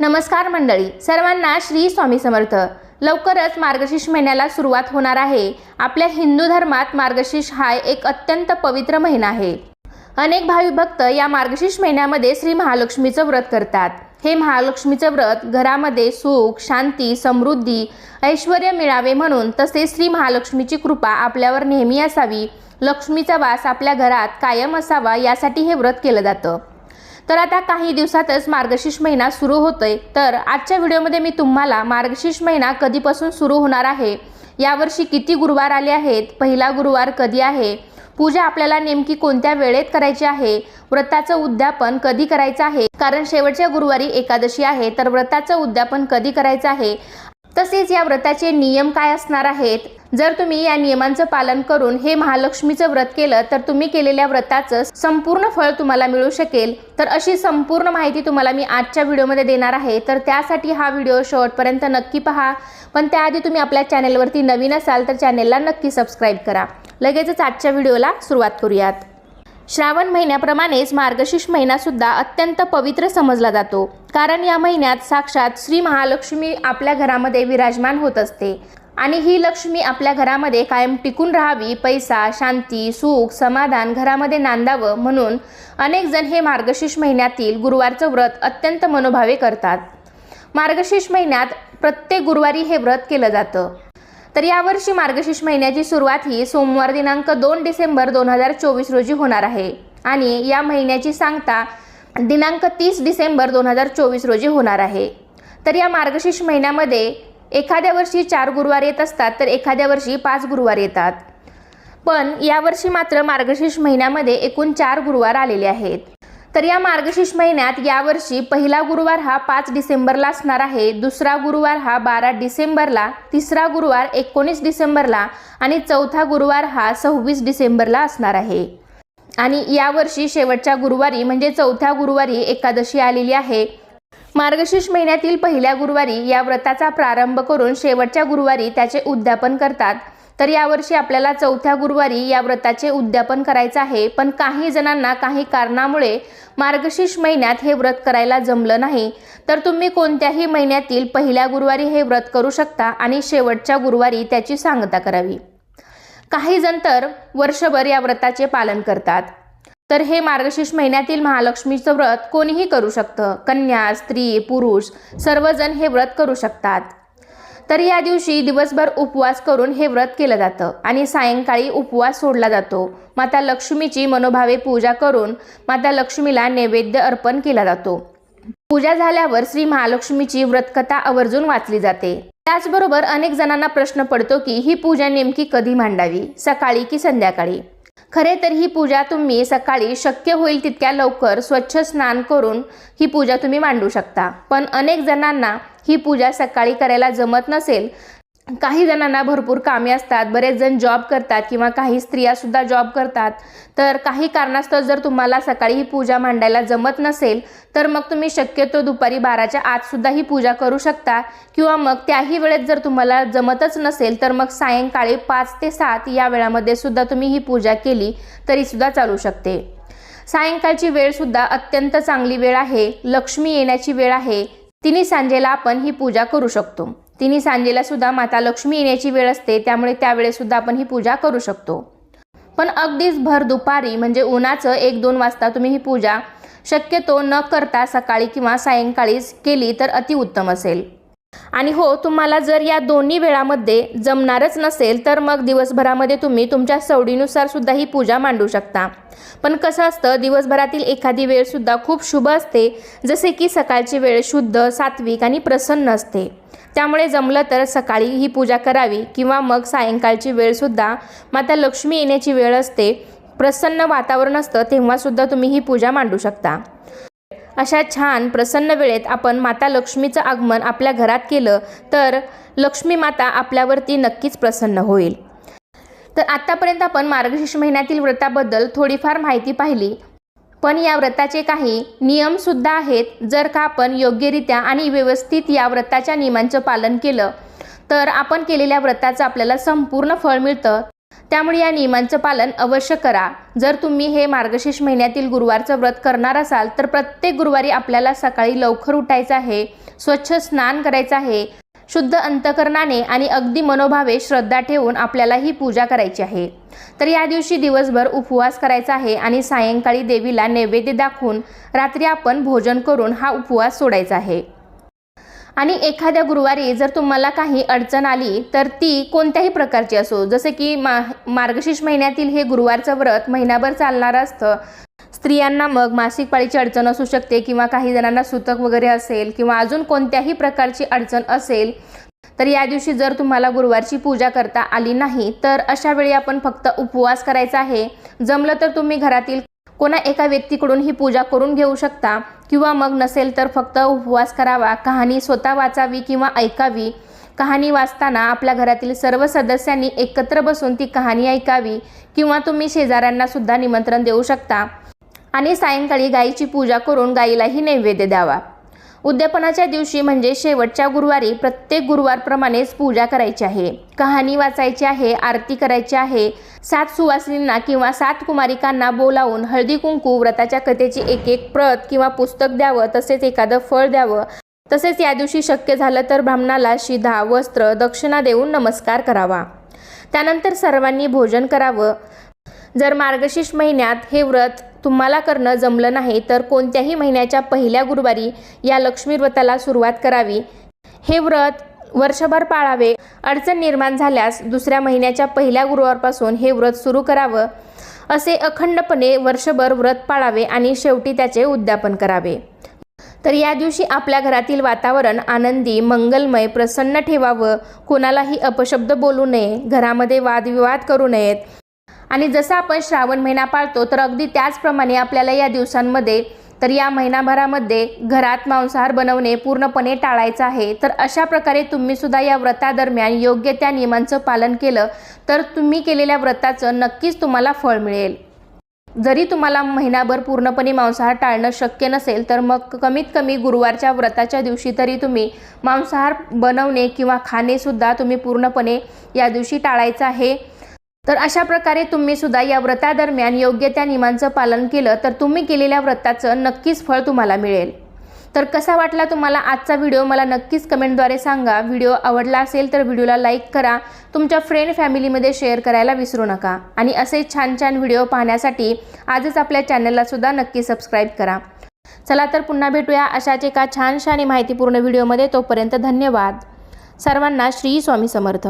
नमस्कार मंडळी, सर्वांना श्री स्वामी समर्थ। लवकरच मार्गशीर्ष महिन्याला सुरुवात होणार आहे। आपल्या हिंदू धर्मात मार्गशीर्ष हा एक अत्यंत पवित्र महिना आहे। अनेक भावी भक्त या मार्गशीर्ष महिन्यामध्ये श्री महालक्ष्मीचं व्रत करतात। हे महालक्ष्मीचं व्रत घरामध्ये सुख, शांती, समृद्धी, ऐश्वर्य मिळावे म्हणून, तसेच श्री महालक्ष्मीची कृपा आपल्यावर नेहमी असावी, लक्ष्मीचा वास आपल्या घरात कायम असावा यासाठी हे व्रत केलं जातं। तर आता काही दिवसातच मार्गशीर्ष महिना सुरू होतोय। तर आजच्या व्हिडिओमध्ये मी तुम्हाला मार्गशीर्ष महिना कधीपासून सुरू होणार आहे, यावर्षी किती गुरुवार आले आहेत, पहिला गुरुवार कधी आहे, पूजा आपल्याला नेमकी कोणत्या वेळेत करायची आहे, व्रताचं उद्यापन कधी करायचं आहे, कारण शेवटच्या गुरुवारी एकादशी आहे, तर व्रताचं उद्यापन कधी करायचं आहे, तसेच या व्रताचे नियम काय असणार आहेत। जर तुम्ही या नियमांचं पालन करून हे महालक्ष्मीचं व्रत केलं तर तुम्ही केलेल्या व्रताचं संपूर्ण फळ तुम्हाला मिळू शकेल। तर अशी संपूर्ण माहिती तुम्हाला मी आजच्या व्हिडिओमध्ये देणार आहे। तर त्यासाठी हा व्हिडिओ शेवटपर्यंत नक्की पहा। पण त्याआधी तुम्ही आपल्या चॅनलवरती नवीन असाल तर चॅनलला नक्की सबस्क्राईब करा। लगेचच आजच्या व्हिडिओला सुरुवात करूयात। श्रावण महिन्याप्रमाणेच मार्गशीर्ष महिना सुद्धा अत्यंत पवित्र समजला जातो, कारण या महिन्यात साक्षात श्री महालक्ष्मी आपल्या घरामध्ये विराजमान होत असते आणि ही लक्ष्मी आपल्या घरामध्ये कायम टिकून राहावी, पैसा, शांती, सुख, समाधान घरामध्ये नांदावं म्हणून अनेक जण हे मार्गशीर्ष महिन्यातील गुरुवारचं व्रत अत्यंत मनोभावे करतात। मार्गशीर्ष महिन्यात प्रत्येक गुरुवारी हे व्रत केलं जातं। तर यावर्षी मार्गशीर्ष महिन्याची सुरुवात ही सोमवार दिनांक 2 डिसेंबर 2024 रोजी होणार आहे आणि या महिन्याची सांगता दिनांक 30 डिसेंबर 2024 रोजी होणार आहे। तर या मार्गशीर्ष महिन्यामध्ये एखाद्या वर्षी 4 गुरुवार येत असतात तर एखाद्या वर्षी 5 गुरुवार येतात, पण यावर्षी मात्र मार्गशीर्ष महिन्यामध्ये एकूण 4 गुरुवार आलेले आहेत। तर या मार्गशीर्ष महिन्यात यावर्षी पहिला गुरुवार हा 5 डिसेंबरला असणार आहे, दुसरा गुरुवार हा 12 डिसेंबरला, तिसरा गुरुवार 19 डिसेंबरला आणि चौथा गुरुवार हा 26 डिसेंबरला असणार आहे। आणि यावर्षी शेवटच्या गुरुवारी म्हणजे चौथ्या गुरुवारी एकादशी आलेली आहे। मार्गशीर्ष महिन्यातील पहिल्या गुरुवारी या व्रताचा प्रारंभ करून शेवटच्या गुरुवारी त्याचे उद्यापन करतात। तर यावर्षी आपल्याला चौथ्या गुरुवारी या व्रताचे उद्यापन करायचं आहे, पण काही जणांना काही कारणामुळे मार्गशीर्ष महिन्यात हे व्रत करायला जमलं नाही, तर तुम्ही कोणत्याही महिन्यातील पहिल्या गुरुवारी हे व्रत करू शकता आणि शेवटच्या गुरुवारी त्याची सांगता करावी। काही जण तर वर्षभर या व्रताचे पालन करतात। तर हे मार्गशीर्ष महिन्यातील महालक्ष्मीचं व्रत कोणीही करू शकतं, कन्या, स्त्री, पुरुष सर्वजण हे व्रत करू शकतात। तर या दिवशी दिवसभर उपवास करून हे व्रत केलं जातं आणि सायंकाळी उपवास सोडला जातो। माता लक्ष्मीची मनोभावे पूजा करून माता लक्ष्मीला नैवेद्य अर्पण केला जातो। पूजा झाल्यावर श्री महालक्ष्मीची व्रतकथा आवर्जून वाचली जाते। त्याचबरोबर अनेक जणांना प्रश्न पडतो की ही पूजा नेमकी कधी मांडावी, सकाळी की संध्याकाळी। खरे तर ही पूजा तुम्ही सकाळी शक्य होईल तितक्या लवकर स्वच्छ स्नान करून ही पूजा तुम्ही मांडू शकता, पण अनेक जणांना ही पूजा सकाळी करायला जमत नसेल। काही जणांना भरपूर कामे असतात, बरेच जण जॉब करतात किंवा काही स्त्रिया सुद्धा जॉब करतात। तर काही कारणास्तव जर तुम्हाला सकाळी ही पूजा मांडायला जमत नसेल तर मग तुम्ही शक्यतो दुपारी 12च्या आत सुद्धा ही पूजा करू शकता, किंवा मग त्याही वेळेत जर तुम्हाला जमतच नसेल तर मग सायंकाळी 5 ते 7 या वेळामध्ये सुद्धा तुम्ही ही पूजा केली तरी सुद्धा चालू शकते। सायंकाळची वेळ सुद्धा अत्यंत चांगली वेळ आहे, लक्ष्मी येण्याची वेळ आहे। तिन्ही सांजेला आपण ही पूजा करू शकतो। तिन्ही सांजेला सुद्धा माता लक्ष्मी येण्याची वेळ असते, त्यामुळे त्यावेळेस सुद्धा आपण ही पूजा करू शकतो। पण अगदीच भर दुपारी म्हणजे उन्हाचं 1-2 वाजता तुम्ही ही पूजा शक्यतो न करता सकाळी किंवा सायंकाळीच केली तर अतिउत्तम असेल। आणि हो, तुम्हाला जर या दोन्ही वेळामध्ये जमणारच नसेल तर मग दिवसभरामध्ये तुम्ही तुमच्या सवडीनुसार सुद्धा ही पूजा मांडू शकता। पण कसं असतं, दिवसभरातील एखादी वेळ सुद्धा खूप शुभ असते, जसे की सकाळची वेळ शुद्ध, सात्विक आणि प्रसन्न असते। त्यामुळे जमलं तर सकाळी ही पूजा करावी, किंवा मग सायंकाळची वेळ सुद्धा माता लक्ष्मी येण्याची वेळ असते, प्रसन्न वातावरण असतं, तेव्हा सुद्धा तुम्ही ही पूजा मांडू शकता। अशा छान प्रसन्न वेळेत आपण माता लक्ष्मीचं आगमन आपल्या घरात केलं तर लक्ष्मी माता आपल्यावरती नक्कीच प्रसन्न होईल। तर आतापर्यंत आपण मार्गशीर्ष महिन्यातील व्रताबद्दल थोडीफार माहिती पाहिली, पण या व्रताचे काही नियम सुद्धा आहेत। जर का आपण योग्यरित्या आणि व्यवस्थित या व्रताच्या नियमांचं पालन केलं तर आपण केलेल्या व्रताचं आपल्याला संपूर्ण फळ मिळतं। त्यामुळे या नियमांचं पालन अवश्य करा। जर तुम्ही हे मार्गशीर्ष महिन्यातील गुरुवारचं व्रत करणार असाल तर प्रत्येक गुरुवारी आपल्याला सकाळी लवकर उठायचं आहे, स्वच्छ स्नान करायचं आहे, शुद्ध अंतकरणाने आणि अगदी मनोभावे श्रद्धा ठेवून आपल्याला ही पूजा करायची आहे। तर या दिवशी दिवसभर उपवास करायचा आहे आणि सायंकाळी देवीला नैवेद्य दाखवून रात्री आपण भोजन करून हा उपवास सोडायचा आहे। आणि एखाद्या गुरुवारी जर तुम्हाला काही अडचण आली तर ती कोणत्याही प्रकारची असो, जसे की मार्गशीर्ष महिन्यातील हे गुरुवारचं व्रत महिनाभर चालणारं असतं। स्त्रियांना मग मासिक पाळीची अडचण असू शकते किंवा काही जणांना सुतक वगैरे असेल किंवा अजून कोणत्याही प्रकारची अडचण असेल, तर या दिवशी जर तुम्हाला गुरुवारची पूजा करता आली नाही तर अशा वेळी आपण फक्त उपवास करायचा आहे। जमलं तर तुम्ही घरातील कोणा एका व्यक्तीकडून ही पूजा करून घेऊ शकता किंवा मग नसेल तर फक्त उपवास करावा, कहाणी स्वतः वाचावी किंवा ऐकावी। कहाणी वाचताना आपल्या घरातील सर्व सदस्यांनी एकत्र बसून ती कहाणी ऐकावी किंवा तुम्ही शेजाऱ्यांना सुद्धा निमंत्रण देऊ शकता आणि सायंकाळी गायीची पूजा करून गायीलाही नैवेद्य द्यावा। उद्यापनाच्या दिवशी म्हणजे शेवटच्या गुरुवारी प्रत्येक गुरुवारप्रमाणेच पूजा करायची आहे, कहाणी वाचायची आहे, आरती करायची आहे। 7 सुवासिनींना किंवा 7 कुमारिकांना बोलावून हळदी कुंकू व्रताच्या कथेची एक प्रत किंवा पुस्तक द्यावं, तसेच एखादं फळ द्यावं। तसेच या दिवशी शक्य झालं तर ब्राह्मणाला शिधा, वस्त्र, दक्षिणा देऊन नमस्कार करावा। त्यानंतर सर्वांनी भोजन करावं। जर मार्गशीर्ष महिन्यात हे व्रत तुम्हाला करणं जमलं नाही तर कोणत्याही महिन्याच्या पहिल्या गुरुवारी या लक्ष्मी व्रताला सुरुवात करावी। हे व्रत वर्षभर पाळावे। अडचण निर्माण झाल्यास दुसऱ्या महिन्याच्या पहिल्या गुरुवारपासून हे व्रत सुरू करावं। असे अखंडपणे वर्षभर व्रत पाळावे आणि शेवटी त्याचे उद्यापन करावे। तर या दिवशी आपल्या घरातील वातावरण आनंदी, मंगलमय, प्रसन्न ठेवावं। कोणालाही अपशब्द बोलू नये, घरामध्ये वादविवाद करू नयेत। आणि जसं आपण श्रावण महिना पाळतो तर अगदी त्याचप्रमाणे आपल्याला या दिवसांमध्ये तर या महिनाभरामध्ये घरात मांसाहार बनवणे पूर्णपणे टाळायचं आहे। तर अशा प्रकारे तुम्ही सुद्धा या व्रतादरम्यान योग्य त्या नियमांचं पालन केलं तर तुम्ही केलेल्या व्रताचं नक्कीच तुम्हाला फळ मिळेल। जरी तुम्हाला महिनाभर पूर्णपणे मांसाहार टाळणं शक्य नसेल तर मग कमीत कमी गुरुवारच्या व्रताच्या दिवशी तरी तुम्ही मांसाहार बनवणे किंवा खाणे सुद्धा तुम्ही पूर्णपणे या दिवशी टाळायचं आहे। तर अशा प्रकारे तुम्ही सुद्धा या व्रतादरम्यान योग्य त्या नियमांचं पालन केलं तर तुम्ही केलेल्या व्रताचं नक्कीच फळ तुम्हाला मिळेल। तर कसा वाटला तुम्हाला आजचा व्हिडिओ मला नक्कीच कमेंटद्वारे सांगा। व्हिडिओ आवडला असेल तर व्हिडिओला लाईक करा, तुमच्या फ्रेंड फॅमिलीमध्ये शेअर करायला विसरू नका आणि असे छान छान व्हिडिओ पाहण्यासाठी आजच आपल्या चॅनलला सुद्धा नक्की सबस्क्राईब करा। चला तर पुन्हा भेटूया अशाच एका छानशा आणि माहितीपूर्ण व्हिडिओमध्ये। तोपर्यंत धन्यवाद। सर्वांना श्री स्वामी समर्थ।